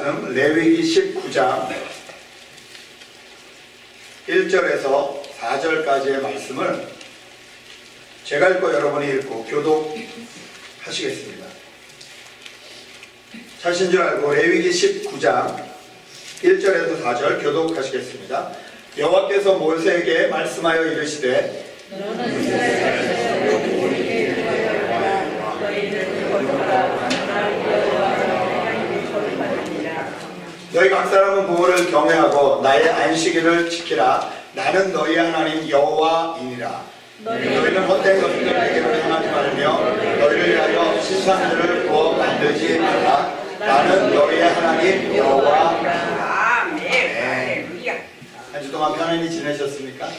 말씀 레위기 19장 1절에서 4절까지의 말씀을 제가 읽고 여러분이 읽고 교독하시겠습니다. 찾으신 줄 알고 레위기 19장 1절에서 4절 교독하시겠습니다. 여호와께서 모세에게 말씀하여 이르시되 너희 각 사람은 부모를 경외하고 나의 안식일을 지키라. 나는 너희 하나님 여호와이니라. 너희는 헛된 것들에게로 행하지 말며 너희를 위하여 신상들을 구워 만들지 말라. 나는 너희의 하나님 여호와이니라. 아멘. 한 주 동안 편안히 지내셨습니까?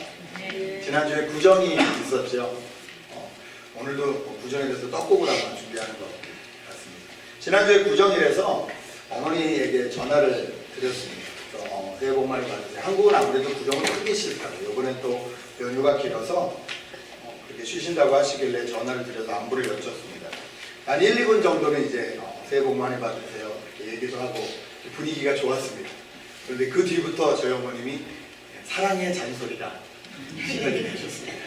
지난주에 구정이 있었죠. 오늘도 구정에 대해서 떡국을 한번 준비하는 것 같습니다. 지난주에 구정이라서 어머니에게 전화를 드렸습니다. 새해 복 많이 받으세요. 한국은 아무래도 구정을 크게 싫다고. 이번엔 또 연휴가 길어서 그렇게 쉬신다고 하시길래 전화를 드려서 안부를 여쭙습니다. 한 1, 2분 정도는 이제 새해 복 많이 받으세요 이렇게 얘기도 하고 분위기가 좋았습니다. 그런데 그 뒤부터 저희 어머님이 사랑의 잔소리가 시작이 되셨습니다.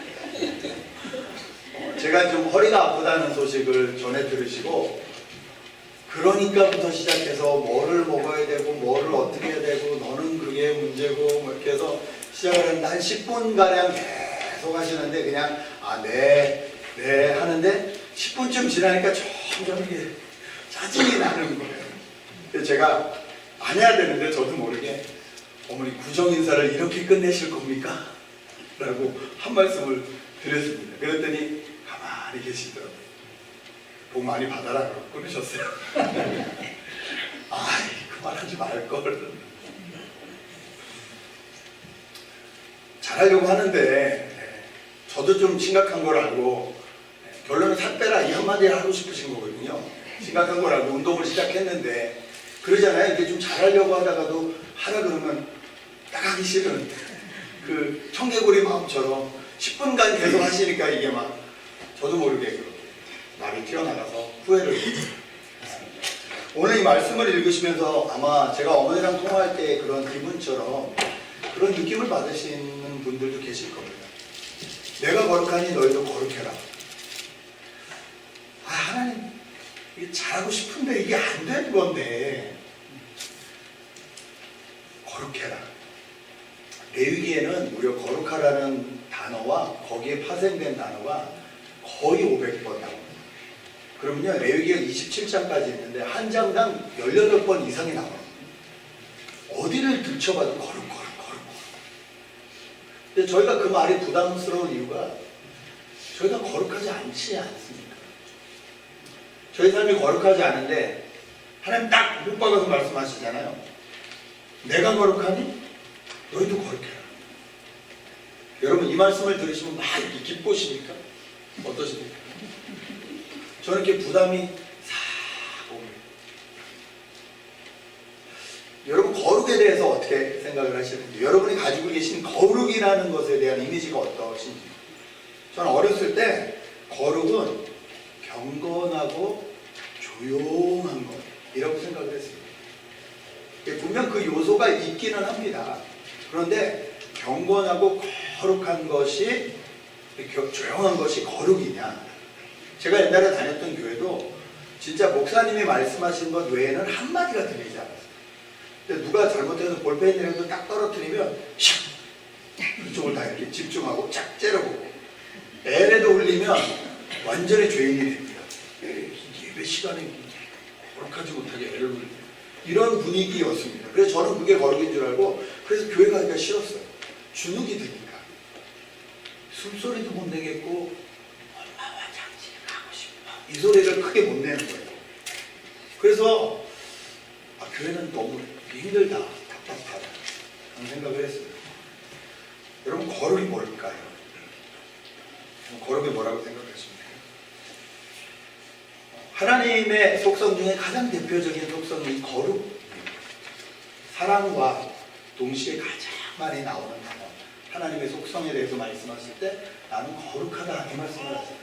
제가 좀 허리가 아프다는 소식을 전해 들으시고 그러니까부터 시작해서 뭐를 먹어야 되고 뭐를 어떻게 해야 되고 너는 그게 문제고 뭐 이렇게 해서 시작을 했는데 한 10분가량 계속 하시는데 그냥 네 하는데 10분쯤 지나니까 점점 이게 짜증이 나는 거예요. 그래서 제가 안 해야 되는데 저도 모르게 어머니 구정 인사를 이렇게 끝내실 겁니까? 라고 한 말씀을 드렸습니다. 그랬더니 가만히 계시더라고요. 복 많이 받아라 그러고 끊으셨어요. 아이 그만하지 말걸. 잘하려고 하는데 저도 좀 심각한 걸 알고 결론은 살 빼라 이 한마디를 하고 싶으신 거거든요. 심각한 걸 알고 운동을 시작했는데 그러잖아요. 이게 좀 잘하려고 하다가도 하라 그러면 나가기 싫은 그 청개구리 마음처럼 10분간 계속 하시니까 이게 막 저도 모르게 그렇게 말이 튀어나가서 후회를 했습니다. 오늘 이 말씀을 읽으시면서 아마 제가 어머니랑 통화할 때 그런 기분처럼 그런 느낌을 받으시는 분들도 계실 겁니다. 내가 거룩하니 너희도 거룩해라. 하나님 이게 잘하고 싶은데 이게 안 되는 건데 거룩해라. 레위기에는 무려 거룩하라는 단어와 거기에 파생된 단어가 거의 500번 나옵니다. 그러면요 레위기가 27장까지 있는데 한 장당 18번 이상이 나와요. 어디를 들춰봐도 거룩. 근데 저희가 그 말이 부담스러운 이유가 저희가 거룩하지 않지 않습니까? 저희 삶이 거룩하지 않은데 하나님 딱 못 박아서 말씀하시잖아요. 내가 거룩하니 너희도 거룩해라. 여러분 이 말씀을 들으시면 막 기쁘십니까? 어떠십니까? 저는 이렇게 부담이 싹 옵니다. 여러분 거룩에 대해서 어떻게 생각을 하시는지, 여러분이 가지고 계신 거룩이라는 것에 대한 이미지가 어떠신지. 저는 어렸을 때 거룩은 경건하고 조용한 것이라고 생각을 했습니다. 분명 그 요소가 있기는 합니다. 그런데 경건하고 거룩한 것이, 조용한 것이 거룩이냐? 제가 옛날에 다녔던 교회도 진짜 목사님이 말씀하신 것 외에는 한마디가 들리지 않았어요. 근데 누가 잘못해서 볼펜이라도 딱 떨어뜨리면 샥! 그쪽을 다 이렇게 집중하고 쫙 째려보고 애래도 울리면 완전히 죄인이 됩니다. 예배 시간에 거룩하지 못하게 애를 울리고 이런 분위기였습니다. 그래서 저는 그게 거룩인 줄 알고 그래서 교회 가기가 싫었어요. 주눅이 드니까 숨소리도 못 내겠고 엄마와 장지를 가고 싶어 이 소리를 크게 못 내는 거예요. 그래서 교회는 너무 힘들다, 답답하다 그런 생각을 했습니다. 여러분 거룩이 뭘까요? 거룩이 뭐라고 생각하십니까? 하나님의 속성 중에 가장 대표적인 속성이 거룩, 사랑과 동시에 가장 많이 나오는 단어, 하나님의 속성에 대해서 말씀하실 때 나는 거룩하다 이 말씀을 하세요.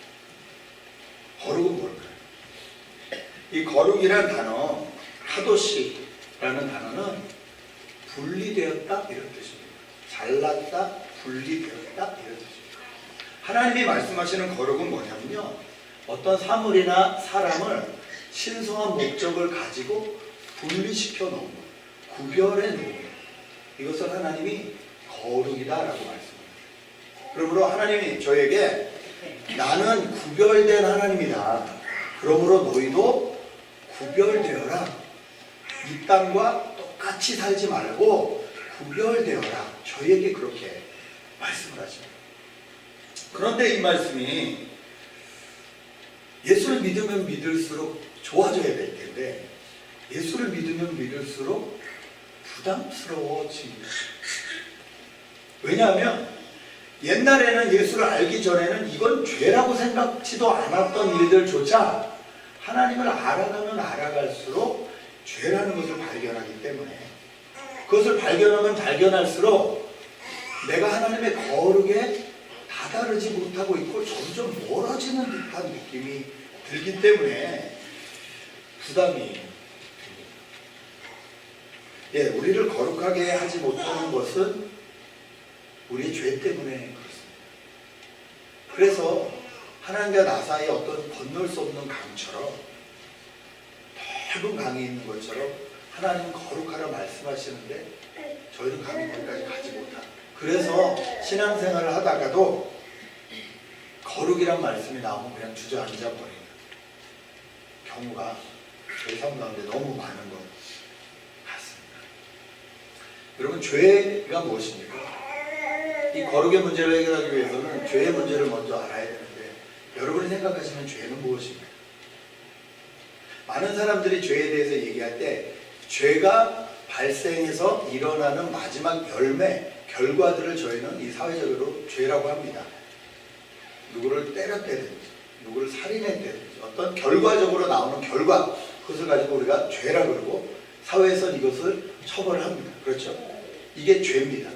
거룩은 뭘까요? 이 거룩이란 단어 카도시라는 단어는 분리되었다 이런 뜻입니다. 잘났다, 분리되었다 이런 뜻입니다. 하나님이 말씀하시는 거룩은 뭐냐면요, 어떤 사물이나 사람을 신성한 목적을 가지고 분리시켜 놓은 것, 구별해 놓은 것, 이것을 하나님이 거룩이다라고 말씀합니다. 그러므로 하나님이 저에게 나는 구별된 하나님이다, 그러므로 너희도 구별되어라, 이 땅과 똑같이 살지 말고 구별되어라, 저에게 그렇게 말씀을 하십니다. 그런데 이 말씀이 예수를 믿으면 믿을수록 좋아져야 될 텐데 예수를 믿으면 믿을수록 부담스러워집니다. 왜냐하면 옛날에는 예수를 알기 전에는 이건 죄라고 생각지도 않았던 일들조차 하나님을 알아가면 알아갈수록 죄라는 것을 발견하기 때문에, 그것을 발견하면 발견할수록 내가 하나님의 거룩에 다다르지 못하고 있고 점점 멀어지는 듯한 느낌이 들기 때문에 부담이 됩니다. 예, 우리를 거룩하게 하지 못하는 것은 우리의 죄 때문에 그렇습니다. 그래서 하나님과 나 사이에 어떤 건널 수 없는 강처럼, 넓은 강이 있는 것처럼 하나님은 거룩하라 말씀하시는데 저희는 강이 거기까지 가지 못합니다. 그래서 신앙생활을 하다가도 거룩이란 말씀이 나오면 그냥 주저앉아 버리는 경우가 저희 삶 가운데 너무 많은 것 같습니다. 여러분, 죄가 무엇입니까? 이 거룩의 문제를 해결하기 위해서는 죄의 문제를 먼저 알아야 되는데, 여러분이 생각하시는 죄는 무엇입니까? 많은 사람들이 죄에 대해서 얘기할 때 죄가 발생해서 일어나는 마지막 열매, 결과들을 저희는 이 사회적으로 죄라고 합니다. 누구를 때렸다든지, 누구를 살인했다든지, 어떤 결과적으로 나오는 결과, 그것을 가지고 우리가 죄라 그러고 사회에서는 이것을 처벌합니다. 그렇죠? 이게 죄입니다.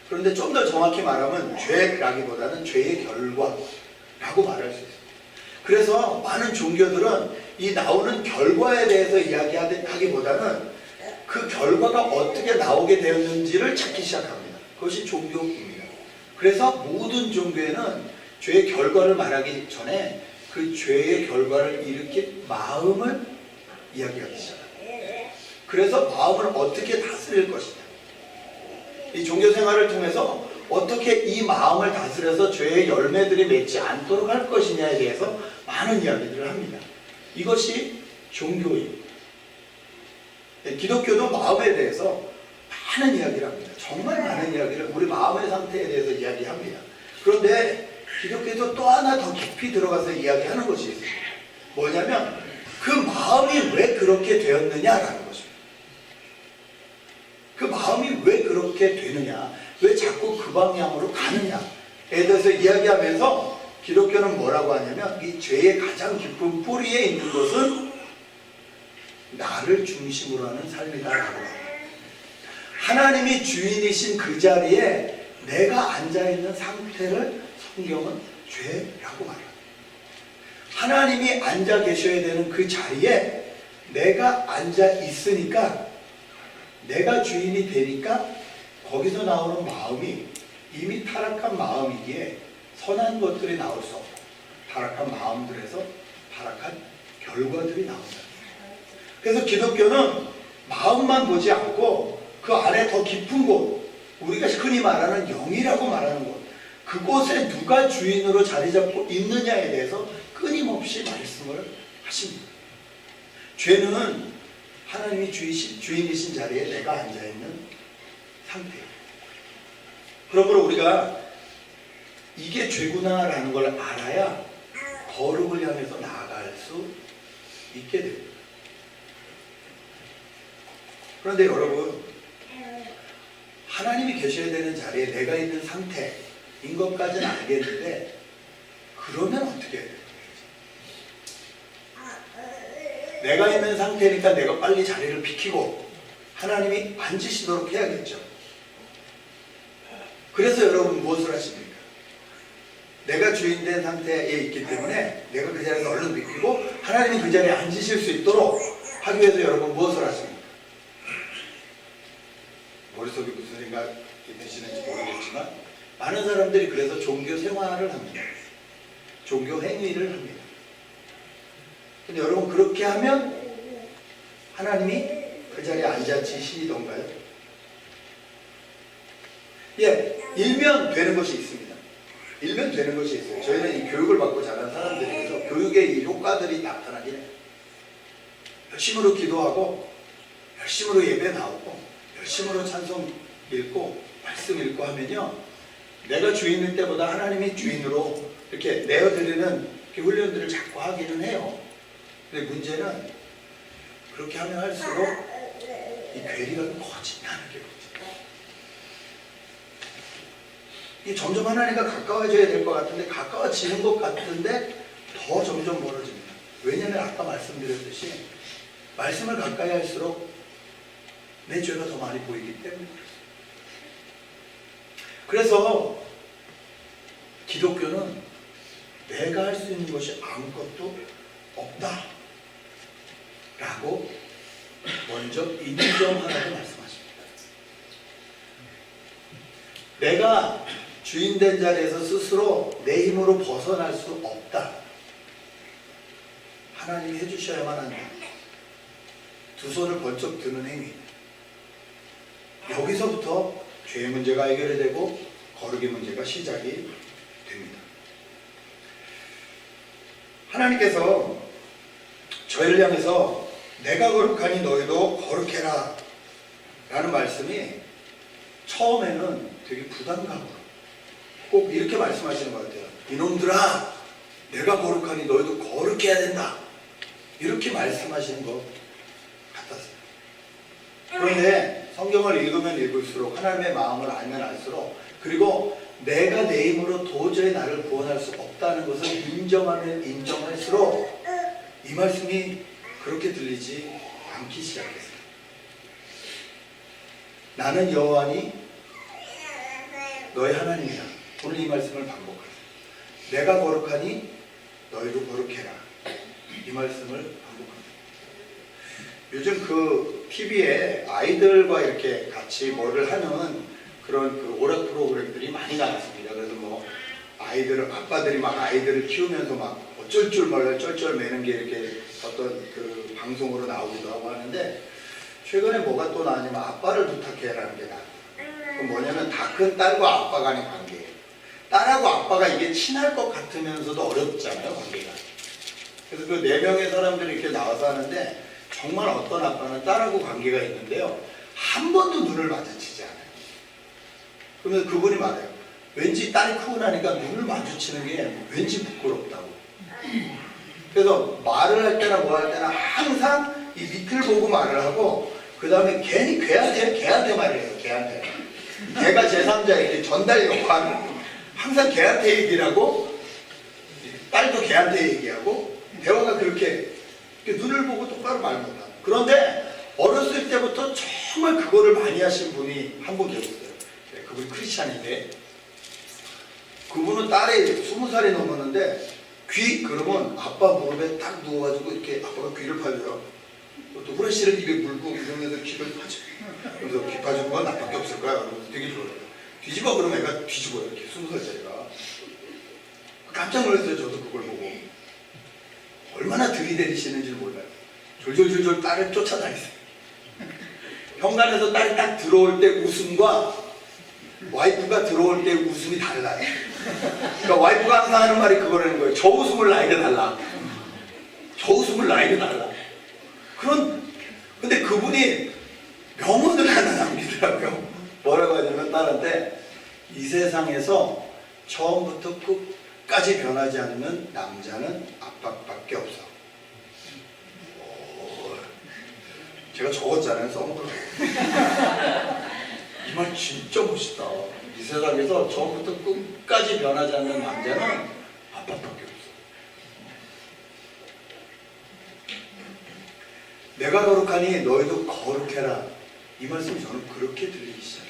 그런데 좀 더 정확히 말하면 죄라기보다는 죄의 결과라고 말할 수 있습니다. 그래서 많은 종교들은 이 나오는 결과에 대해서 이야기하기보다는 그 결과가 어떻게 나오게 되었는지를 찾기 시작합니다. 그것이 종교입니다. 그래서 모든 종교에는 죄의 결과를 말하기 전에 그 죄의 결과를 일으킨 마음을 이야기하기 시작합니다. 그래서 마음을 어떻게 다스릴 것이냐, 이 종교 생활을 통해서 어떻게 이 마음을 다스려서 죄의 열매들이 맺지 않도록 할 것이냐에 대해서 많은 이야기들을 합니다. 이것이 종교입니다. 기독교도 마음에 대해서 많은 이야기를 합니다. 정말 많은 이야기를 우리 마음의 상태에 대해서 이야기합니다. 그런데 기독교도 또 하나 더 깊이 들어가서 이야기하는 것이 있습니다. 뭐냐면 그 마음이 왜 그렇게 되었느냐라는 것입니다. 그 마음이 왜 그렇게 되느냐, 왜 자꾸 그 방향으로 가느냐에 대해서 이야기하면서 기독교는 뭐라고 하냐면 이 죄의 가장 깊은 뿌리에 있는 것은 나를 중심으로 하는 삶이다라고 합니다. 하나님이 주인이신 그 자리에 내가 앉아있는 상태를 성경은 죄라고 말합니다. 하나님이 앉아 계셔야 되는 그 자리에 내가 앉아 있으니까, 내가 주인이 되니까 거기서 나오는 마음이 이미 타락한 마음이기에 선한 것들이 나올 수 없고, 타락한 마음들에서 타락한 결과들이 나온다. 그래서 기독교는 마음만 보지 않고 그 안에 더 깊은 곳, 우리가 흔히 말하는 영이라고 말하는 곳, 그곳에 누가 주인으로 자리 잡고 있느냐에 대해서 끊임없이 말씀을 하십니다. 죄는 하나님이 주인이신 자리에 내가 앉아있는 상태예요. 그러므로 우리가 이게 죄구나라는 걸 알아야 거룩을 향해서 나아갈 수 있게 됩니다. 그런데 여러분, 하나님이 계셔야 되는 자리에 내가 있는 상태인 것까지는 알겠는데, 그러면 어떻게 해야 돼요? 내가 있는 상태니까 내가 빨리 자리를 비키고 하나님이 앉으시도록 해야겠죠. 그래서 여러분 무엇을 하십니까? 내가 주인된 상태에 있기 때문에 내가 그 자리에서 얼른 비키고 하나님이 그 자리에 앉으실 수 있도록 하기 위해서 여러분 무엇을 하십니까? 머릿속에 무슨 생각이 드시는지 모르겠지만 많은 사람들이 그래서 종교 생활을 합니다. 종교 행위를 합니다. 근데 여러분 그렇게 하면 하나님이 그 자리에 앉아지시던가요? 예, 일면 되는 것이 있습니다. 일면 되는 것이 있어요. 저희는 이 교육을 받고 자란 사람들이라서 교육의 이 효과들이 나타나긴 해요. 열심으로 기도하고 열심으로 예배 나오고 열심으로 찬송 읽고 말씀 읽고 하면요, 내가 주인일 때보다 하나님이 주인으로 이렇게 내어드리는 이렇게 훈련들을 자꾸 하기는 해요. 근데 문제는 그렇게 하면 할수록 이 괴리가 커진다는 게 문제예요. 이 점점 하나님과 가까워져야 될 것 같은데 가까워지는 것 같은데 더 점점 멀어집니다. 왜냐하면 아까 말씀드렸듯이 말씀을 가까이 할수록 내 죄가 더 많이 보이기 때문에 그래서 기독교는 내가 할 수 있는 것이 아무것도 없다 라고 먼저 인정하라고 말씀하십니다. 내가 주인된 자리에서 스스로 내 힘으로 벗어날 수 없다. 하나님이 해주셔야만 한다. 두 손을 번쩍 드는 행위. 여기서부터 죄의 문제가 해결이 되고 거룩의 문제가 시작이 됩니다. 하나님께서 저희를 향해서 내가 거룩하니 너희도 거룩해라 라는 말씀이 처음에는 되게 부담감으로 꼭 이렇게 말씀하시는 것 같아요. 이놈들아, 내가 거룩하니 너희도 거룩해야 된다. 이렇게 말씀하시는 것 같았어요. 그런데 성경을 읽으면 읽을수록 하나님의 마음을 알면 알수록 그리고 내가 내 힘으로 도저히 나를 구원할 수 없다는 것을 인정하면 인정할수록 이 말씀이 그렇게 들리지 않기 시작했어요. 나는 여호와니 너의 하나님이다. 오늘 이 말씀을 반복하세요. 내가 거룩하니 너희도 거룩해라. 이 말씀을 반복합니다. 요즘 그 TV에 아이들과 이렇게 같이 뭐를 하는 그런 그 오락 프로그램들이 많이 나왔습니다. 그래서 뭐 아빠들이 막 아이들을 키우면서 막 어쩔 줄 몰라 쩔쩔매는 게 이렇게 어떤 그 방송으로 나오기도 하고 하는데 최근에 뭐가 또 나왔냐면 아빠를 부탁해라는 게 나왔어요. 그건 뭐냐면 다 큰 딸과 아빠 간의 관계예요. 딸하고 아빠가 이게 친할 것 같으면서도 어렵잖아요, 관계가. 그래서 그 4명의 사람들이 이렇게 나와서 하는데 정말 어떤 아빠는 딸하고 관계가 있는데요, 한 번도 눈을 마주치지 않아요. 그러면 그분이 말해요. 왠지 딸이 크고 나니까 눈을 마주치는 게 왠지 부끄럽다고. 그래서 말을 할 때나 뭐 할 때나 항상 이 밑을 보고 말을 하고 그 다음에 괜히 걔한테 말해요. 걔한테. 걔가 제3자에게 전달 역할을 항상 걔한테 얘기를 하고 딸도 걔한테 얘기하고 대화가 그렇게 눈을 보고 똑바로 말 못하고. 그런데 어렸을 때부터 정말 그거를 많이 하신 분이 한 분 계셨어요. 그분이 크리스찬인데 그분은 딸이 20살이 넘었는데 귀 그러면 아빠 무릎에 딱 누워가지고 이렇게 아빠가 귀를 파줘요. 또 후레쉬를 입에 물고 이러면서 귀를 파줘. 그래서 귀 파주는 건 나밖에 없을 거야. 그러면서 되게 좋아요. 뒤집어 그러면 애가 뒤집어요. 이렇게 20살짜리가. 깜짝 놀랐어요. 저도 그걸 보고. 얼마나 들이대리시는지 몰라요. 졸졸졸졸 딸을 쫓아다니세요. 현관에서 딸이 딱 들어올 때 웃음과 와이프가 들어올 때 웃음이 달라요. 그러니까 와이프가 항상 하는 말이 그거라는 거예요. 저 웃음을 나에게 달라. 저 웃음을 나에게 달라. 근데 그분이 명언을 하나 남기더라고요. 뭐라고 하냐면 딸한테 이 세상에서 처음부터 끝까지 변하지 않으면 남자는 아빠밖에 없어. 제가 적었잖아요. 써먹으라고. 이 말 진짜 멋있다. 이 세상에서 처음부터 끝까지 변하지 않는 남자는 아빠밖에 없어. 내가 거룩하니 너희도 거룩해라. 이 말씀이 저는 그렇게 들리기 시작해요.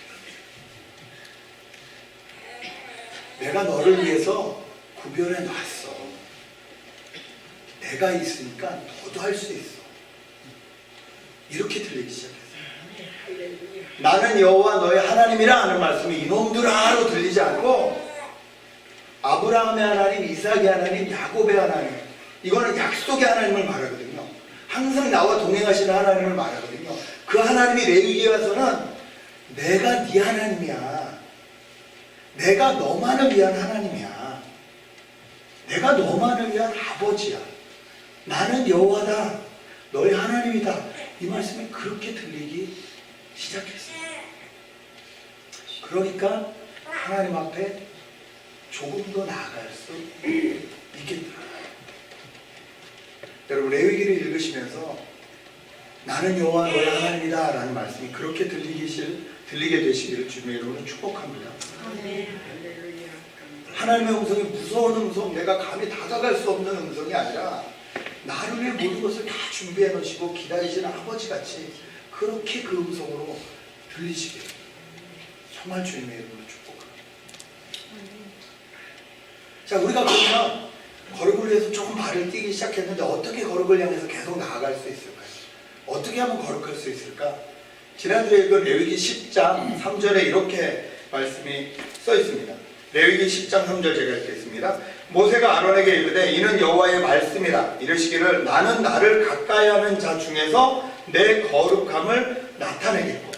내가 너를 위해서 구별해 놨어. 내가 있으니까 너도 할 수 있어. 이렇게 들리기 시작했어요. 나는 여호와 너의 하나님이라 하는 말씀이 이놈들아로 들리지 않고 아브라함의 하나님, 이삭의 하나님, 야곱의 하나님, 이거는 약속의 하나님을 말하거든요. 항상 나와 동행하시는 하나님을 말하거든요. 그 하나님이 레위기에 와서는 내가 네 하나님이야. 내가 너만을 위한 하나님이야. 내가 너만을 위한 아버지야. 나는 여호와다. 너의 하나님이다. 이 말씀이 그렇게 들리기 시작했어요. 그러니까 하나님 앞에 조금 더 나아갈 수 있겠다. 여러분, 레위기를 읽으시면서 나는 여호와 너의 하나님이다 라는 말씀이 그렇게 들리게 되시기를 주님의 이름으로 축복합니다. 하나님의 음성이 무서운 음성, 내가 감히 다가갈 수 없는 음성이 아니라 나를 위해 모든 것을 다 준비해 놓으시고 기다리시는 아버지같이 그렇게 그 음성으로 들리시길 정말 주님의 이름으로 축복합니다. 자, 우리가 그러면 거룩을 위해서 조금 발을 띄기 시작했는데 어떻게 거룩을 향해서 계속 나아갈 수 있을까요? 어떻게 하면 거룩할 수 있을까? 지난주에 읽은 레위기 10장 3절에 이렇게 말씀이 써 있습니다. 레위기 10장 3절 제가 읽겠습니다. 모세가 아론에게 이르되 이는 여호와의 말씀이라 이르시기를 나는 나를 가까이하는 자 중에서 내 거룩함을 나타내겠고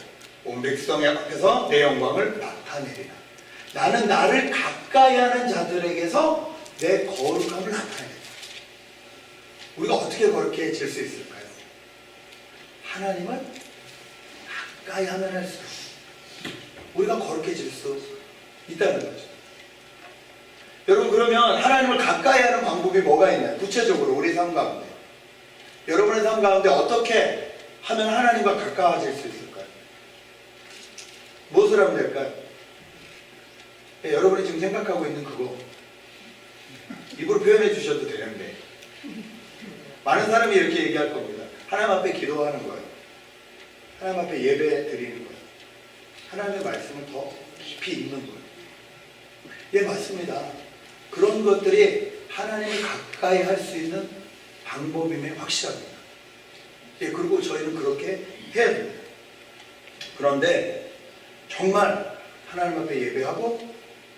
온 백성의 앞에서 내 영광을 나타내리라. 나는 나를 가까이하는 자들에게서 내 거룩함을 나타내겠다. 우리가 어떻게 거룩해질 수 있을까요? 하나님을 가까이 하면 할수록 우리가 거룩해질 수 있다는 거죠. 여러분, 그러면 하나님을 가까이 하는 방법이 뭐가 있나요? 구체적으로 우리 삶 가운데, 여러분의 삶 가운데 어떻게 하면 하나님과 가까워질 수 있을까요? 무엇을 하면 될까요? 여러분이 지금 생각하고 있는 그거 입으로 표현해 주셔도 되는데 많은 사람이 이렇게 얘기할 겁니다. 하나님 앞에 기도하는 거예요. 하나님 앞에 예배 드리는 거예요. 하나님의 말씀을 더 깊이 읽는 거예요. 예, 맞습니다. 그런 것들이 하나님을 가까이 할 수 있는 방법임에 확실합니다. 예, 그리고 저희는 그렇게 해야 됩니다. 그런데 정말 하나님 앞에 예배하고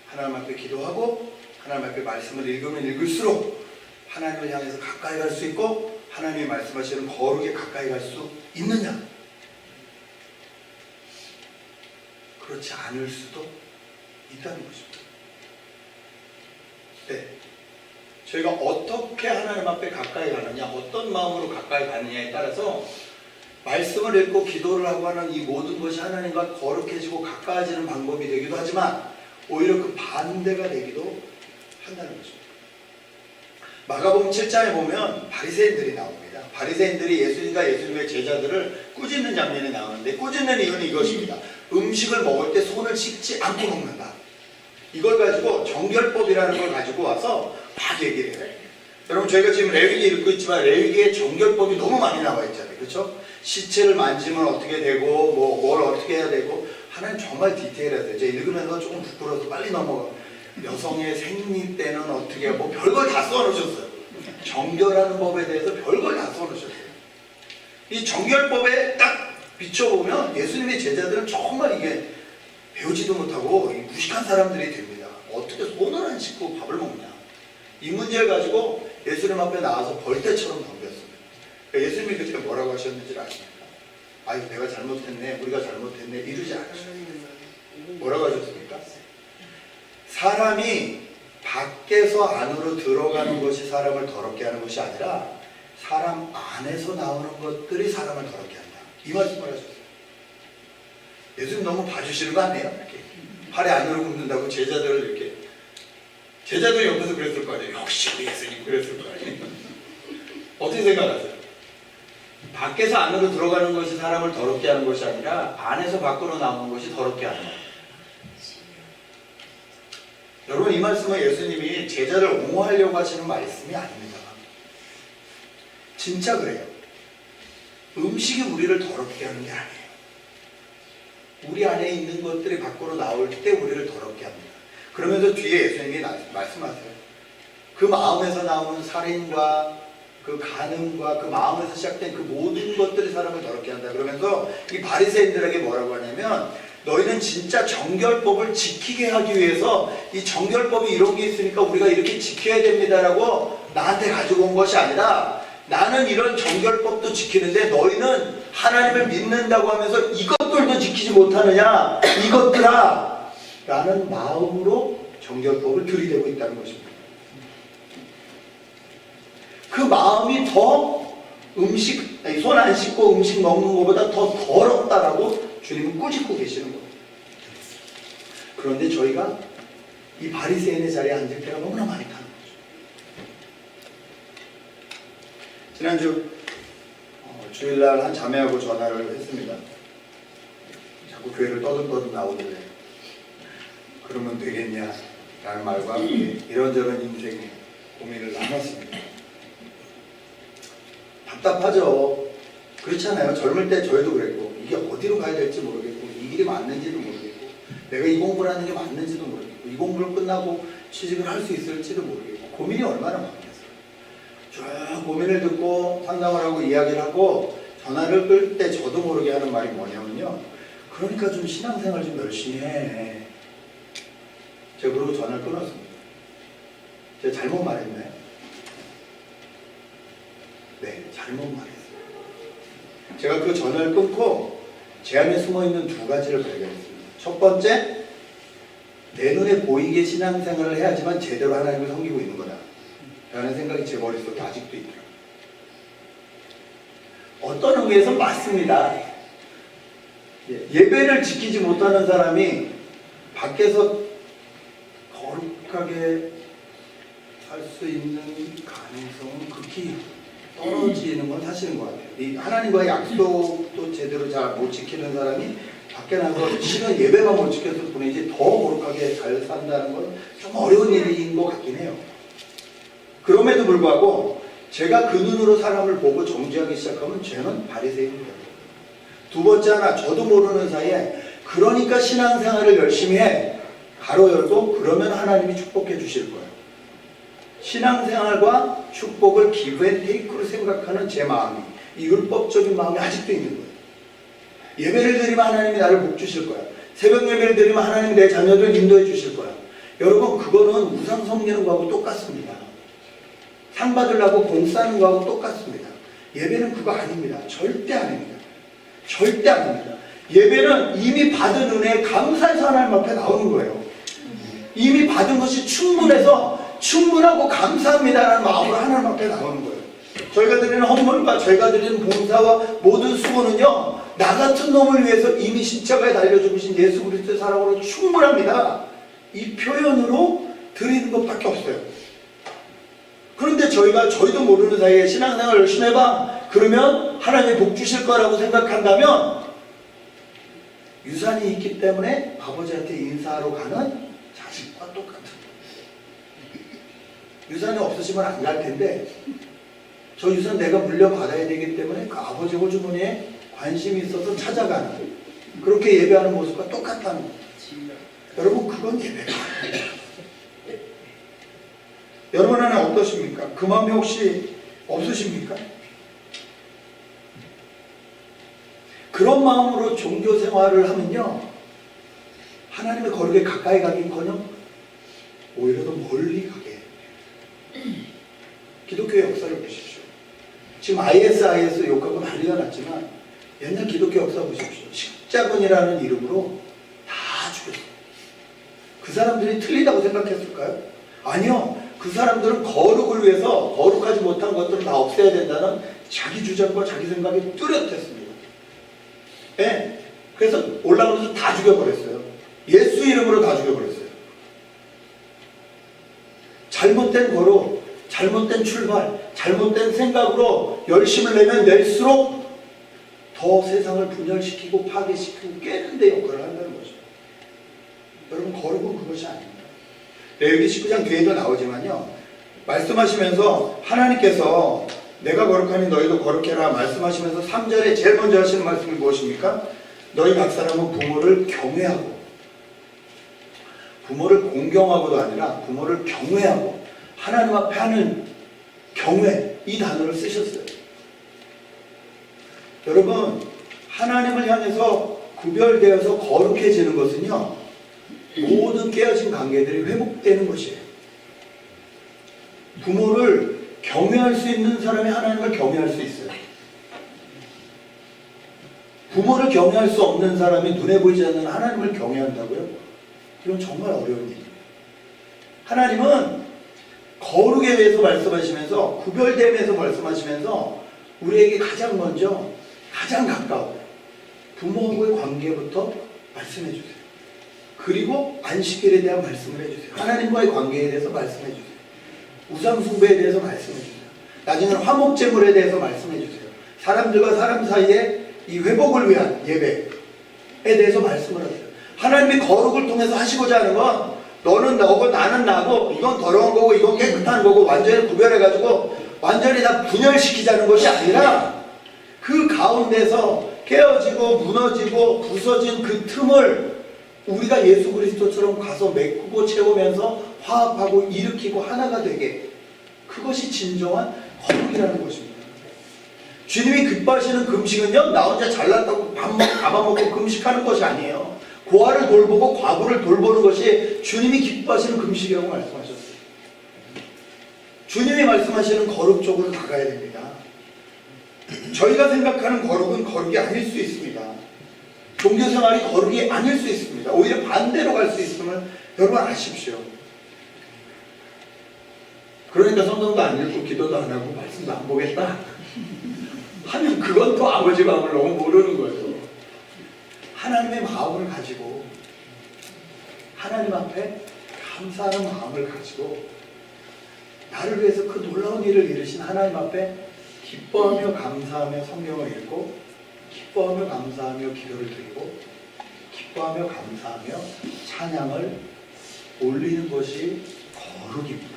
하나님 앞에 기도하고 하나님 앞에 말씀을 읽으면 읽을수록 하나님을 향해서 가까이 갈 수 있고 하나님이 말씀하시는 거룩에 가까이 갈 수 있느냐? 그렇지 않을 수도 있다는 것입니다. 네, 저희가 어떻게 하나님 앞에 가까이 가느냐, 어떤 마음으로 가까이 가느냐에 따라서 말씀을 읽고 기도를 하고 하는 이 모든 것이 하나님과 거룩해지고 가까워지는 방법이 되기도 하지만 오히려 그 반대가 되기도 한다는 것입니다. 마가복음 7장에 보면 바리새인들이 나옵니다. 바리새인들이 예수님과 예수님의 제자들을 꾸짖는 장면이 나오는데 꾸짖는 이유는 이것입니다. 음식을 먹을 때 손을 씻지 않고 먹는다. 이걸 가지고 정결법이라는 걸 가지고 와서 막 얘기를 해요. 여러분, 저희가 지금 레위기 읽고 있지만 레위기에 정결법이 너무 많이 나와 있잖아요. 그렇죠? 시체를 만지면 어떻게 되고 뭘 어떻게 해야 되고 하나님 정말 디테일하세요. 제가 읽으면서 조금 부끄러워서 빨리 넘어가요. 여성의 생리 때는 어떻게 뭐 별걸 다 써놓으셨어요. 정결하는 법에 대해서 별걸 다 써놓으셨어요. 이 정결법에 딱 비춰보면 예수님의 제자들은 정말 이게 배우지도 못하고 무식한 사람들이 됩니다. 어떻게 손을 안 씻고 밥을 먹냐. 이 문제를 가지고 예수님 앞에 나와서 벌떼처럼 덤볐습니다. 예수님이 그때 뭐라고 하셨는지 아십니까? 아유, 내가 잘못했네, 우리가 잘못했네 이러지 않으셨어요. 뭐라고 하셨습니까? 사람이 밖에서 안으로 들어가는 것이 사람을 더럽게 하는 것이 아니라 사람 안에서 나오는 것들이 사람을 더럽게 한다. 이 말씀을 하셨어요. 예수님 너무 봐주시는 거 아니에요? 이렇게 팔에 안으로 굽는다고 제자들을 이렇게, 제자들이 옆에서 그랬을 거 아니에요? 역시 우리 예수님 그랬을 거 아니에요? 어떻게 생각하세요? 밖에서 안으로 들어가는 것이 사람을 더럽게 하는 것이 아니라 안에서 밖으로 나오는 것이 더럽게 하는 거예요. 여러분, 이 말씀은 예수님이 제자를 옹호하려고 하시는 말씀이 아닙니다. 진짜 그래요. 음식이 우리를 더럽게 하는 게 아니에요. 우리 안에 있는 것들이 밖으로 나올 때 우리를 더럽게 합니다. 그러면서 뒤에 예수님이 말씀하세요. 그 마음에서 나오는 살인과 그 간음과 그 마음에서 시작된 그 모든 것들이 사람을 더럽게 한다. 그러면서 이 바리새인들에게 뭐라고 하냐면 너희는 진짜 정결법을 지키게 하기 위해서 이 정결법이 이런 게 있으니까 우리가 이렇게 지켜야 됩니다라고 나한테 가지고 온 것이 아니라 나는 이런 정결법도 지키는데 너희는 하나님을 믿는다고 하면서 이것들도 지키지 못하느냐 이것들아 라는 마음으로 정결법을 들이대고 있다는 것입니다. 그 마음이 더 손 안 씻고 음식 먹는 것보다 더 더럽다라고 주님은 꾸짖고 계시는 거예요. 그런데 저희가 이 바리새인의 자리에 앉을 때가 너무나 많이 타는 거죠. 지난주 주일날 한 자매하고 전화를 했습니다. 자꾸 교회를 떠듬떠듬 나오길래 그러면 되겠냐 라는 말과 함께 이런저런 인생의 고민을 나눴습니다. 답답하죠. 그렇잖아요. 젊을 때 저희도 그랬고 이게 어디로 가야 될지 모르겠고 이 길이 맞는지도 모르겠고 내가 이 공부를 하는 게 맞는지도 모르겠고 이 공부를 끝나고 취직을 할 수 있을지도 모르겠고 고민이 얼마나 많겠어요. 쭉 고민을 듣고 상담을 하고 이야기를 하고 전화를 끌 때 저도 모르게 하는 말이 뭐냐면요. 그러니까 좀 신앙생활 좀 열심히 해. 제가 그러고 전화를 끊었습니다. 제가 잘못 말했나요? 네, 잘못 말했어요. 제가 그 전화를 끊고 제 안에 숨어있는 두 가지를 발견했습니다. 첫 번째, 내 눈에 보이게 신앙생활을 해야지만 제대로 하나님을 섬기고 있는 거다 라는 생각이 제 머릿속에 아직도 있더라고요. 어떤 의미에서 맞습니다. 예배를 지키지 못하는 사람이 밖에서 거룩하게 살 수 있는 가능성은 극히 떨어지는 건 사실인 것 같아요. 이 하나님과의 약속도 제대로 잘 못 지키는 사람이 밖에 나서 실은 예배만 못 지켰을 뿐이지 더 거룩하게 잘 산다는 건 좀 어려운 일인 것 같긴 해요. 그럼에도 불구하고 제가 그 눈으로 사람을 보고 정죄하기 시작하면 죄는 바리새인입니다. 두 번째 하나, 저도 모르는 사이에 그러니까 신앙생활을 열심히 해. 가로 열고 그러면 하나님이 축복해 주실 거예요. 신앙생활과 축복을 기브 앤 테이크로 생각하는 제 마음이, 이 율법적인 마음이 아직도 있는 거예요. 예배를 드리면 하나님이 나를 복 주실 거야. 새벽 예배를 드리면 하나님이 내 자녀들 인도해 주실 거야. 여러분, 그거는 우상 섬기는 거하고 똑같습니다. 상 받으려고 공 싸는 거하고 똑같습니다. 예배는 그거 아닙니다. 절대 아닙니다. 절대 아닙니다. 예배는 이미 받은 은혜에 감사해서 하나님 앞에 나오는 거예요. 이미 받은 것이 충분해서 충분하고 감사합니다라는 마음으로 하나님 앞에 나오는 거예요. 저희가 드리는 헌물과 저희가 드리는 봉사와 모든 수고는요, 나 같은 놈을 위해서 이미 십자가에 달려 죽으신 예수 그리스도의 사랑으로 충분합니다. 이 표현으로 드리는 것밖에 없어요. 그런데 저희도 모르는 사이에 신앙생활 열심히 해봐. 그러면 하나님이 복 주실 거라고 생각한다면 유산이 있기 때문에 아버지한테 인사하러 가는 자식과 똑같은 거예요. 유산이 없으시면 안 갈 텐데 저 유산 내가 물려받아야 되기 때문에 그 아버지 호주머니에 관심이 있어서 찾아가는, 그렇게 예배하는 모습과 똑같다는 거예요. 여러분, 그건 예배가 아니에요. 여러분 안에 어떠십니까? 그 마음이 혹시 없으십니까? 그런 마음으로 종교 생활을 하면요, 하나님의 거룩에 가까이 가긴커녕 오히려 더 멀리 가게 해요. 기독교의 역사를 보십시오. 지금 IS 욕하고 난리가 났지만 옛날 기독교 역사 보십시오. 십자군이라는 이름으로 다 죽였어요. 그 사람들이 틀리다고 생각했을까요? 아니요. 그 사람들은 거룩을 위해서 거룩하지 못한 것들을 다 없애야 된다는 자기 주장과 자기 생각이 뚜렷했습니다. 네. 그래서 올라가면서 다 죽여버렸어요. 예수 이름으로 다 죽여버렸어요. 잘못된 거룩, 잘못된 출발, 잘못된 생각으로 열심을 내면 낼수록 더 세상을 분열시키고 파괴시키고 깨는 데 역할을 한다는 거죠. 여러분, 거룩은 그것이 아닙니다. 레위기 19장 뒤에도 나오지만요, 말씀하시면서 하나님께서 내가 거룩하니 너희도 거룩해라 말씀하시면서 3절에 제일 먼저 하시는 말씀이 무엇입니까? 너희 각 사람은 부모를 경외하고, 부모를 공경하고도 아니라 부모를 경외하고 하나님 앞에 하는 경외 이 단어를 쓰셨어요. 여러분 하나님을 향해서 구별되어서 거룩해지는 것은요 모든 깨어진 관계들이 회복되는 것이에요. 부모를 경외할 수 있는 사람이 하나님을 경외할 수 있어요. 부모를 경외할 수 없는 사람이 눈에 보이지 않는 하나님을 경외한다고요? 이건 정말 어려운 일이에요. 하나님은 거룩에 대해서 말씀하시면서 구별됨에 대해서 말씀하시면서 우리에게 가장 먼저 가장 가까운 부모하고의 관계부터 말씀해 주세요. 그리고 안식일에 대한 말씀을 해주세요. 하나님과의 관계에 대해서 말씀해 주세요. 우상숭배에 대해서 말씀해 주세요. 나중에는 화목제물에 대해서 말씀해 주세요. 사람들과 사람 사이에 이 회복을 위한 예배에 대해서 말씀을 하세요. 하나님이 거룩을 통해서 하시고자 하는 건 너는 너고 나는 나고 이건 더러운 거고 이건 깨끗한 거고 완전히 구별해가지고 완전히 다 분열시키자는 것이 아니라 그 가운데서 깨어지고 무너지고 부서진 그 틈을 우리가 예수 그리스도처럼 가서 메꾸고 채우면서 화합하고 일으키고 하나가 되게, 그것이 진정한 거룩이라는 것입니다. 주님이 기뻐하시는 금식은요 나 혼자 잘났다고 밥먹고 금식하는 것이 아니에요. 고아를 돌보고 과부를 돌보는 것이 주님이 기뻐하시는 금식이라고 말씀하셨어요. 주님이 말씀하시는 거룩 쪽으로 나가야 됩니다. 저희가 생각하는 거룩은 거룩이 아닐 수 있습니다. 종교생활이 거룩이 아닐 수 있습니다. 오히려 반대로 갈 수 있음을 여러분 아십시오. 그러니까 성경도 안 읽고 기도도 안 하고 말씀도 안 보겠다 하면 그건 또 아버지 마음을 너무 모르는 거예요. 하나님의 마음을 가지고 하나님 앞에 감사하는 마음을 가지고 나를 위해서 그 놀라운 일을 이루신 하나님 앞에 기뻐하며 감사하며 성경을 읽고 기뻐하며 감사하며 기도를 드리고 기뻐하며 감사하며 찬양을 올리는 것이 거룩입니다.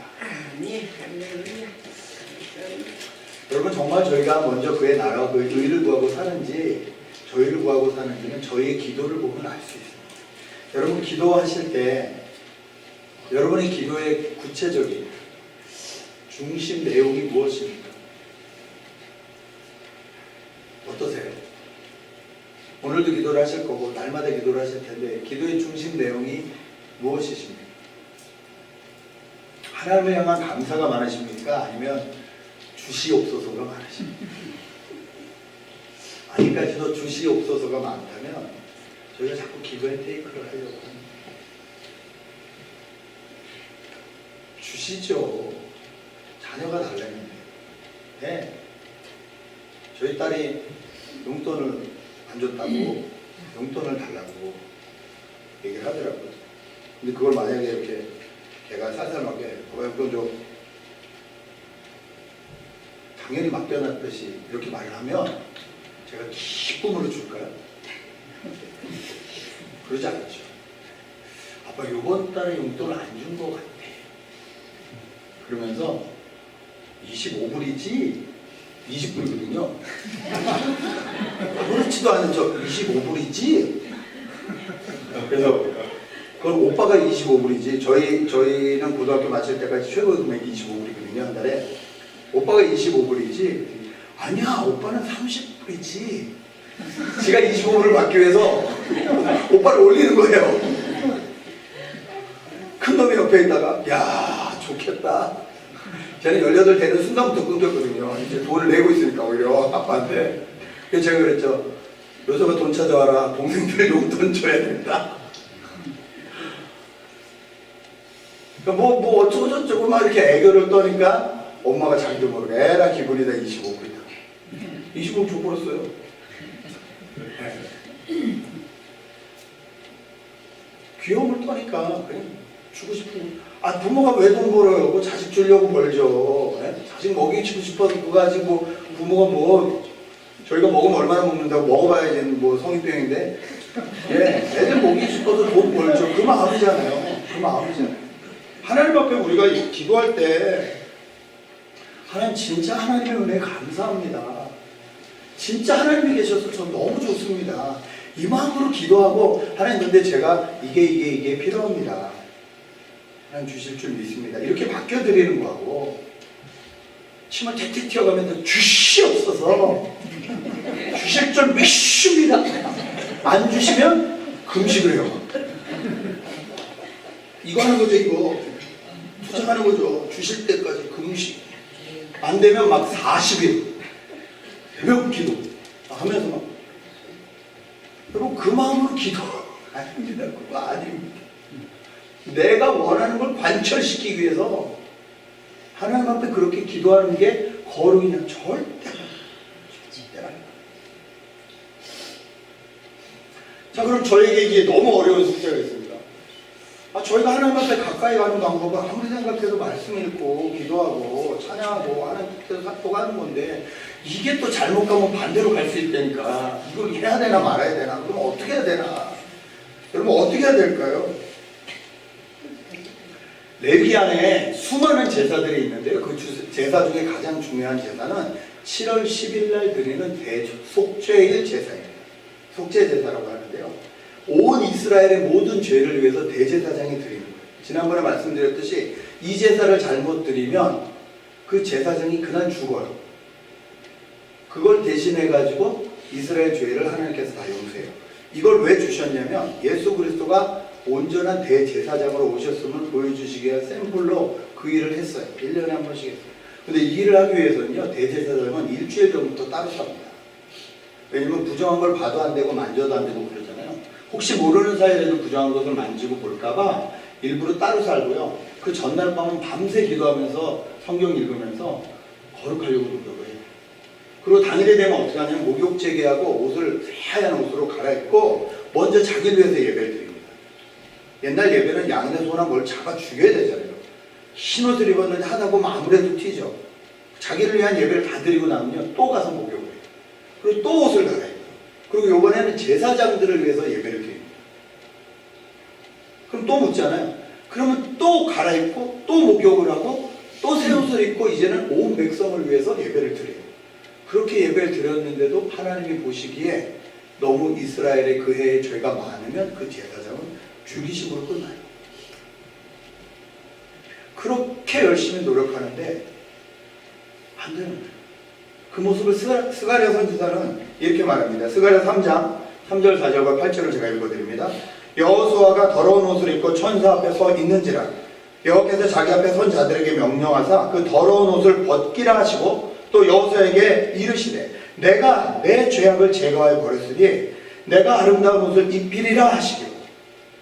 여러분 정말 저희가 먼저 그의 나라와 그의 의를 구하고 사는지 저희를 구하고 사는지는 저희의 기도를 보면 알 수 있습니다. 여러분 기도하실 때 여러분의 기도의 구체적인 중심 내용이 무엇입니까? 어떠세요? 오늘도 기도를 하실 거고 날마다 기도를 하실 텐데 기도의 중심 내용이 무엇이십니까? 하나님을 향한 감사가 많으십니까? 아니면 주시옵소서가 많으십니까? 아직까지도 주시옵소서가 많다면 저희가 자꾸 기도의 테이크를 하려고 합니다. 주시죠. 자녀가 달라는데 네. 저희 딸이 용돈을 안 줬다고 용돈을 달라고 얘기를 하더라고요. 근데 그걸 만약에 이렇게 걔가 살살하게 용돈 줘 당연히 맡겨놨듯이 이렇게 말을 하면 제가 기쁨으로 줄까요? 그러지 않죠. 아빠 이번 달에 용돈을 안 준 것 같아. 그러면서 25불이지 20불이거든요. 그렇지도 않은 저 25불이지. 그래서 그건 오빠가 25불이지. 저희는 고등학교 마칠 때까지 최고 금액이 25불이거든요. 한 달에. 오빠가 25불이지. 아니야 오빠는 30불이지. 제가 25불을 받기 위해서 오빠를 올리는 거예요. 큰 놈이 옆에 있다가 야 좋겠다. 저는 18 되는 순간부터 끊겼거든요. 이제 돈을 내고 있으니까 오히려 아빠한테. 그래서 제가 그랬죠. 요서가 돈 찾아와라. 동생들 용돈 줘야 된다. 뭐 어쩌고 저쩌고 막 이렇게 애교를 떠니까 엄마가 자기도 모르게 에라 기분이다 25불이다. 25불 줘버렸어요. 네. 귀여움을 떠니까 그냥 주고 싶은 아 부모가 왜 돈 벌어요? 뭐 자식 주려고 벌죠. 네? 자식 먹이고 싶어서 그거 가지고 부모가 뭐 저희가 먹으면 얼마나 먹는다고 먹어봐야지 뭐 성인병인데 예, 애들 먹이고 싶어서 돈 벌죠. 그 마음이잖아요. 그 마음이잖아요. 하나님 앞에 우리가 기도할 때 하나님 진짜 하나님의 은혜에 감사합니다. 진짜 하나님이 계셔서 전 너무 좋습니다. 이 마음으로 기도하고 하나님 근데 제가 이게 필요합니다. 하나님 주실 줄 믿습니다. 이렇게 맡겨드리는 거하고 침을 틱틱 튀어가면서 주시 없어서 주실 줄 믿습니다. 안 주시면 금식을 해요. 이거 하는 거죠. 이거 투자하는 거죠. 주실 때까지 금식. 안 되면 막 40일 새벽 기도 하면서 막, 여러분 그 마음으로 기도 아닙니다. 그거 아닙니다. 내가 원하는 걸 관철시키기 위해서 하나님 앞에 그렇게 기도하는 게 거룩이냐? 절대 아닙니다. 자, 그럼 저에게 이게 너무 어려운 숙제가 있습니다. 저희가 하나님 앞에 가까이 가는 방법은 아무리 생각해도 말씀 읽고 기도하고 찬양하고 하나님 뜻대로 살펴가는 건데, 이게 또 잘못 가면 반대로 갈 수 있다니까. 이걸 해야 되나 말아야 되나? 그럼 어떻게 해야 되나? 여러분 어떻게 해야 될까요? 레위 안에 수많은 제사들이 있는데요. 그 제사 중에 가장 중요한 제사는 7월 10일 날 드리는 속죄일 제사입니다. 속죄 제사라고 하는데요. 온 이스라엘의 모든 죄를 위해서 대제사장이 드리는 거예요. 지난번에 말씀드렸듯이 이 제사를 잘못 드리면 그 제사장이 그날 죽어요. 그걸 대신해 가지고 이스라엘 죄를 하나님께서 다 용서해요. 이걸 왜 주셨냐면 예수 그리스도가 온전한 대제사장으로 오셨음을 보여주시기 위한 샘플로 그 일을 했어요. 1년에 한 번씩 했어요. 근데 이 일을 하기 위해서는요, 대제사장은 일주일 전부터 따로 삽니다. 왜냐면 부정한 걸 봐도 안 되고 만져도 안 되고 그러잖아요. 혹시 모르는 사이에도 부정한 것을 만지고 볼까봐 일부러 따로 살고요. 그 전날 밤은 밤새 기도하면서 성경 읽으면서 거룩하려고 노력을 해요. 그리고 당일이 되면 어떻게 하냐면 목욕 재개하고 옷을 새하얀 옷으로 갈아입고 먼저 자기를 위해서 예배를 드립니다. 옛날 예배는 양이나 소나 뭘 잡아 죽여야 되잖아요. 흰 옷을 입었는데 하다 보면 아무래도 튀죠. 자기를 위한 예배를 다 드리고 나면요, 또 가서 목욕을 해요. 그리고 또 옷을 갈아입어요. 그리고 이번에는 제사장들을 위해서 예배를 드립니다. 그럼 또 묻잖아요. 그러면 또 갈아입고 또 목욕을 하고 또 새 옷을 입고 이제는 온 백성을 위해서 예배를 드려요. 그렇게 예배를 드렸는데도 하나님이 보시기에 너무 이스라엘의 그 해의 죄가 많으면 그 제사장은 죽이심으로 끝나요. 그렇게 열심히 노력하는데 안 되는 거예요. 그 모습을 스가랴 선지자는 이렇게 말합니다. 스가랴 3장 3절 4절과 8절을 제가 읽어드립니다. 여호수아가 더러운 옷을 입고 천사 앞에 서 있는지라 여호께서 자기 앞에 선 자들에게 명령하사 그 더러운 옷을 벗기라 하시고 또 여호수아에게 이르시되 내가 내 죄악을 제거하여 버렸으니 내가 아름다운 옷을 입히리라 하시기로.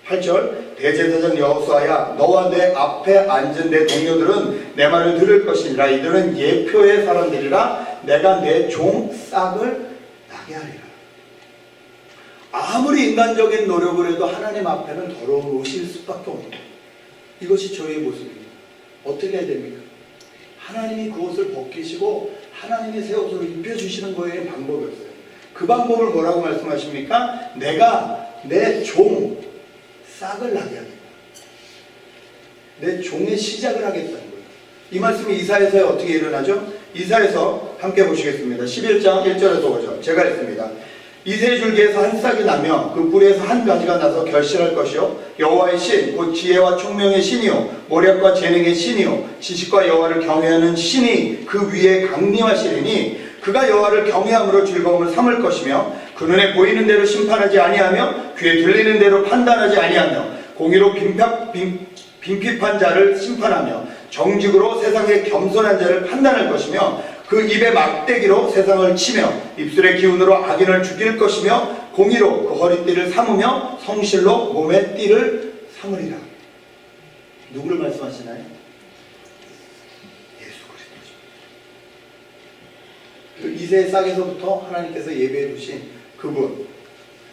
8절 대제사장 여호수아야 너와 내 앞에 앉은 내 동료들은 내 말을 들을 것이니라. 이들은 예표의 사람들이라. 내가 내 종 싹을 나게 하리라. 아무리 인간적인 노력을 해도 하나님 앞에는 더러운 옷일 수밖에 없습니다. 이것이 저희의 모습입니다. 어떻게 해야 됩니까? 하나님이 그 옷을 벗기시고 하나님이 새 옷을 입혀주시는 거에 방법이 없어요. 그 방법을 뭐라고 말씀하십니까? 내가 내 종 싹을 나게 하겠다. 내 종의 시작을 하겠다는 거예요. 이 말씀이 이사야서에 어떻게 일어나죠? 이사야서 함께 보시겠습니다. 11장 1절에서 5절 제가 읽습니다. 이새 줄기에서 한 싹이 나며 그 뿌리에서 한 가지가 나서 결실할 것이요 여호와의 신 곧 지혜와 총명의 신이요 모략과 재능의 신이요 지식과 여호와를 경외하는 신이 그 위에 강림하시리니 그가 여호와를 경외함으로 즐거움을 삼을 것이며 그 눈에 보이는 대로 심판하지 아니하며 귀에 들리는 대로 판단하지 아니하며 공의로 빈핍한 자를 심판하며 정직으로 세상의 겸손한 자를 판단할 것이며 그 입의 막대기로 세상을 치며 입술의 기운으로 악인을 죽일 것이며 공의로 그 허리띠를 삼으며 성실로 몸의 띠를 삼으리라. 누구를 말씀하시나요? 예수 그리스도죠. 그 이새의 싹에서부터 하나님께서 예배해 주신 그분,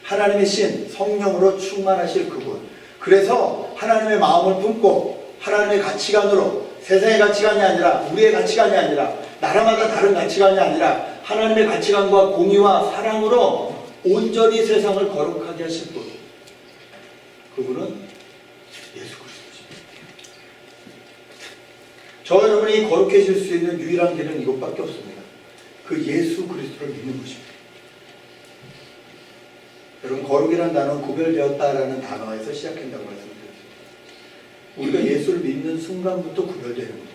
하나님의 신, 성령으로 충만하실 그분. 그래서 하나님의 마음을 품고 하나님의 가치관으로, 세상의 가치관이 아니라 우리의 가치관이 아니라 나라마다 다른 가치관이 아니라 하나님의 가치관과 공의와 사랑으로 온전히 세상을 거룩하게 하실 분, 그분은 예수 그리스도십니다. 저 여러분이 거룩해질 수 있는 유일한 길은 이것밖에 없습니다. 그 예수 그리스도를 믿는 것입니다. 여러분, 거룩이라는 단어는 구별되었다라는 단어에서 시작한다고 말씀드렸습니다. 우리가 예수를 믿는 순간부터 구별되는 겁니다.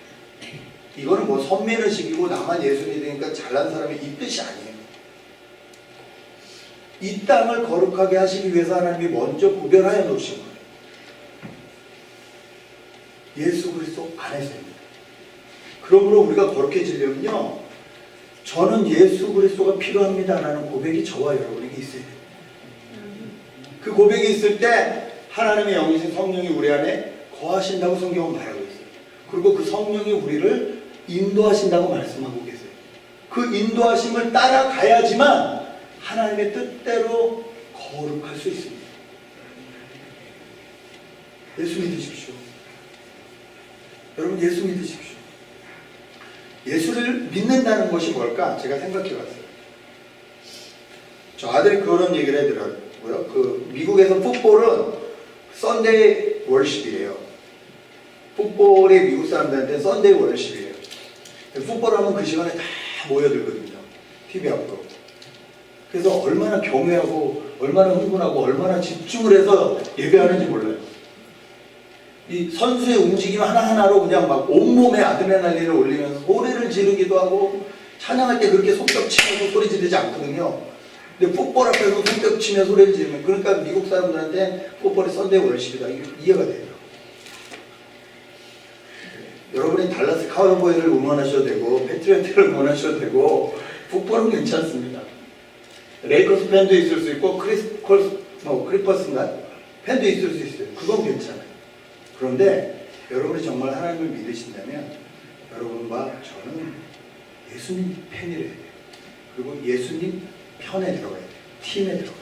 이거는 뭐 선민의식이고 나만 예수님이 되니까 잘난 사람이 이 뜻이 아니에요. 이 땅을 거룩하게 하시기 위해서 하나님이 먼저 구별하여 놓으신 거예요. 예수 그리스도 안에서입니다. 그러므로 우리가 거룩해지려면요, 저는 예수 그리스도가 필요합니다라는 고백이 저와 여러분에게 있어야 돼요. 그 고백이 있을 때 하나님의 영이신 성령이 우리 안에 거하신다고 성경은 말하고 있어요. 그리고 그 성령이 우리를 인도하신다고 말씀하고 계세요. 그 인도하심을 따라가야지만 하나님의 뜻대로 거룩할 수 있습니다. 예수 믿으십시오. 여러분, 예수 믿으십시오. 예수를 믿는다는 것이 뭘까? 제가 생각해 봤어요. 저 아들이 그런 얘기를 해더라고요. 그 미국에서 풋볼은 썬데이 월십이에요. 풋볼이 미국 사람들한테 썬데이 월십이에요. 풋볼 하면 그 시간에 다 모여들거든요. TV 앞으로. 그래서 얼마나 경외하고 얼마나 흥분하고 얼마나 집중을 해서 예배하는지 몰라요. 이 선수의 움직임 하나하나로 그냥 막 온몸에 아드레날린을 올리면서 소리를 지르기도 하고, 찬양할 때 그렇게 손뼉 치면서 소리 지르지 않거든요. 근데 풋볼 앞에서 손뼉 치며 소리를 지르면, 그러니까 미국 사람들한테 풋볼이 썬데이 월십이다, 이해가 돼요. 여러분이 달라스 카우보이를 응원하셔도 되고 패트리어트를 응원하셔도 되고, 풋볼은 괜찮습니다. 레이커스 팬도 있을 수 있고 크리퍼스인가 팬도 있을 수 있어요. 그건 괜찮아요. 그런데 여러분이 정말 하나님을 믿으신다면 여러분과 저는 예수님 팬이래야 돼요. 그리고 예수님 편에 들어가야 돼요. 팀에 들어가야 돼요.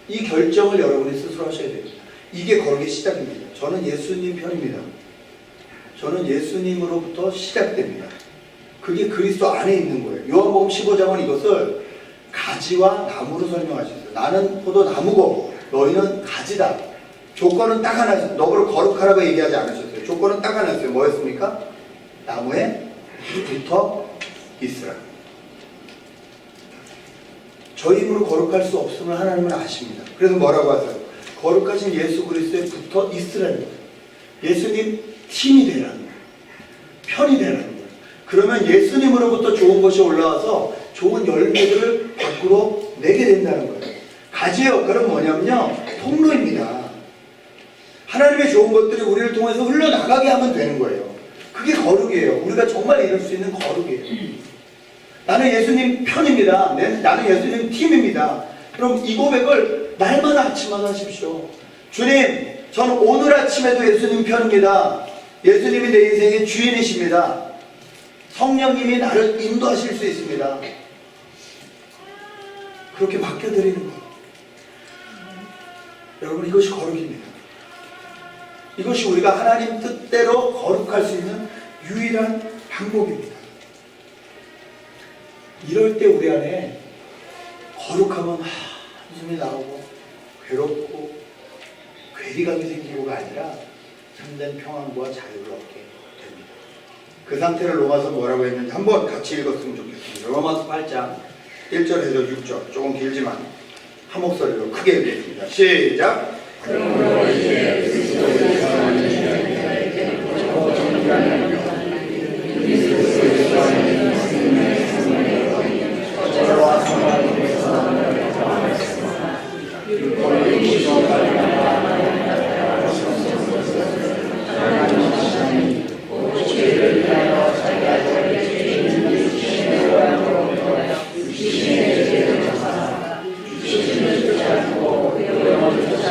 이 결정을 여러분이 스스로 하셔야 됩니다. 이게 거룩의 시작입니다. 저는 예수님 편입니다. 저는 예수님으로부터 시작됩니다. 그게 그리스도 안에 있는 거예요. 요한복음 15장은 이것을 가지와 나무로 설명하셨어요. 나는 포도나무고 너희는 가지다. 조건은 딱 하나 있어요. 너를 거룩하라고 얘기하지 않으셨어요. 조건은 딱 하나 있어요. 뭐였습니까? 나무에 붙어 있으라. 저희 힘으로 거룩할 수 없음을 하나님은 아십니다. 그래서 뭐라고 하세요? 거룩하신 예수 그리스도에 붙어 있으라는 거예요. 예수님 팀이 되라는 거예요. 편이 되라는 거예요. 그러면 예수님으로부터 좋은 것이 올라와서 좋은 열매들을 밖으로 내게 된다는 거예요. 가지요. 그럼 뭐냐면요, 통로입니다. 하나님의 좋은 것들이 우리를 통해서 흘러나가게 하면 되는 거예요. 그게 거룩이에요. 우리가 정말 이룰 수 있는 거룩이에요. 나는 예수님 편입니다. 나는 예수님 팀입니다. 그럼 이 고백을 날마다 아침마다 하십시오. 주님, 저는 오늘 아침에도 예수님 편입니다. 예수님이 내 인생의 주인이십니다. 성령님이 나를 인도하실 수 있습니다. 그렇게 바뀌어드리는 거예요. 여러분, 이것이 거룩입니다. 이것이 우리가 하나님 뜻대로 거룩할 수 있는 유일한 방법입니다. 이럴 때 우리 안에 거룩하면 한숨이 나오고 괴롭고 괴리감이 생기고가 아니라 참된 평안과 자유를 얻게 됩니다. 그 상태를 로마서 뭐라고 했는지 한번 같이 읽었으면 좋겠습니다. 로마서 8장 1절에서 6절, 조금 길지만 한 목소리로 크게 읽겠습니다. 시작! 그러므로 이제 그리스도를 전하는 그리스도를 전하는 생명의 성령을 저와 성령께서 나타나셨으나 율법의 기초가 하나님 곧 죄를 위하여 자기 아들의 죄인을 육신의 모양으로 육신의 죄를 졌사 육신을 쫓지 않고 영을 쫓아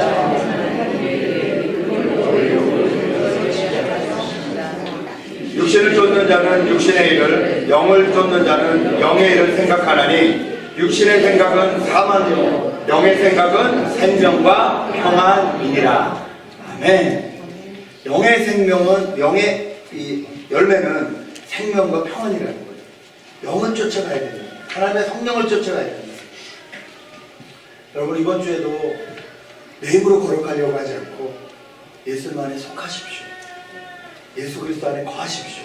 육신을 쫓는 자는 육신의 일을, 영을 쫓는 자는 영의 일을 생각하나니 육신의 생각은 사망이요 영의 생각은 생명과 평안이니라. 아멘. 영의 생명은, 영의 이 열매는 생명과 평안이라는 거예요. 영은 쫓아가야 됩니다. 하나님의 성령을 쫓아가야 됩니다. 여러분, 이번 주에도 내 힘으로 거룩하려고 하지 않고 예수만에 속하십시오. 예수 그리스도 안에 거하십시오.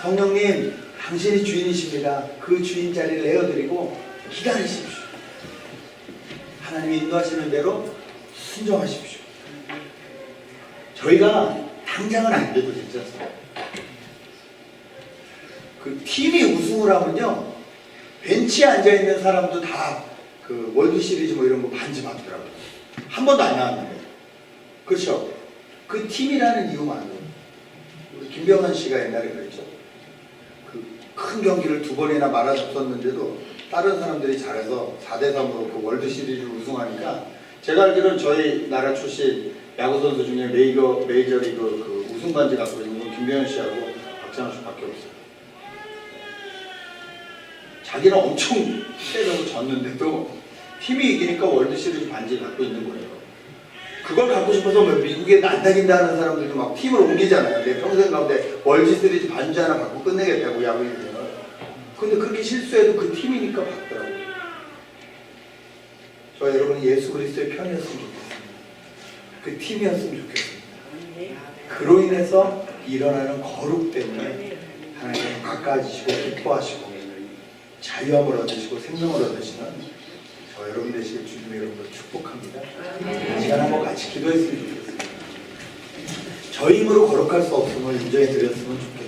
성령님, 당신이 주인이십니다. 그 주인 자리를 내어드리고 기다리십시오. 하나님이 인도하시는 대로 순종하십시오. 저희가 당장은 안 돼도 괜찮습니다. 그 팀이 우승을 하면요, 벤치에 앉아있는 사람도 다 그 월드 시리즈 뭐 이런 거 반지 받더라고요. 한 번도 안 나왔는데. 그렇죠? 그 팀이라는 이유만으로. 우리 김병환 씨가 옛날에 그랬죠. 그 큰 경기를 2번이나 말아줬었는데도 다른 사람들이 잘해서 4대3으로 그 월드 시리즈를 우승하니까, 제가 알기로는 저희 나라 출신 야구 선수 중에 메이저리그 그 우승 반지 갖고 있는 건 김병현 씨하고 박찬호 씨밖에 없어요. 자기는 엄청 세다고 졌는데도 팀이 이기니까 월드 시리즈 반지 갖고 있는 거예요. 그걸 갖고 싶어서 뭐 미국에 난다긴다 하는 사람들도 막 팀을 옮기잖아요. 내 평생 가운데 월드 시리즈 반지 하나 갖고 끝내겠다고 야구인들. 근데 그렇게 실수해도 그 팀이니까 받더라고요. 저 여러분 예수 그리스도의 편이었으면 좋겠습니다. 그 팀이었으면 좋겠습니다. 그로 인해서 일어나는 거룩 때문에 하나님을 가까워지시고 기뻐하시고 자유함을 얻으시고 생명을 얻으시는 저 여러분 되시길 주님의 이름으로 축복합니다. 이 시간 한번 같이 기도했으면 좋겠습니다. 저희 힘으로 거룩할 수 없음을 인정해 드렸으면 좋겠습니다.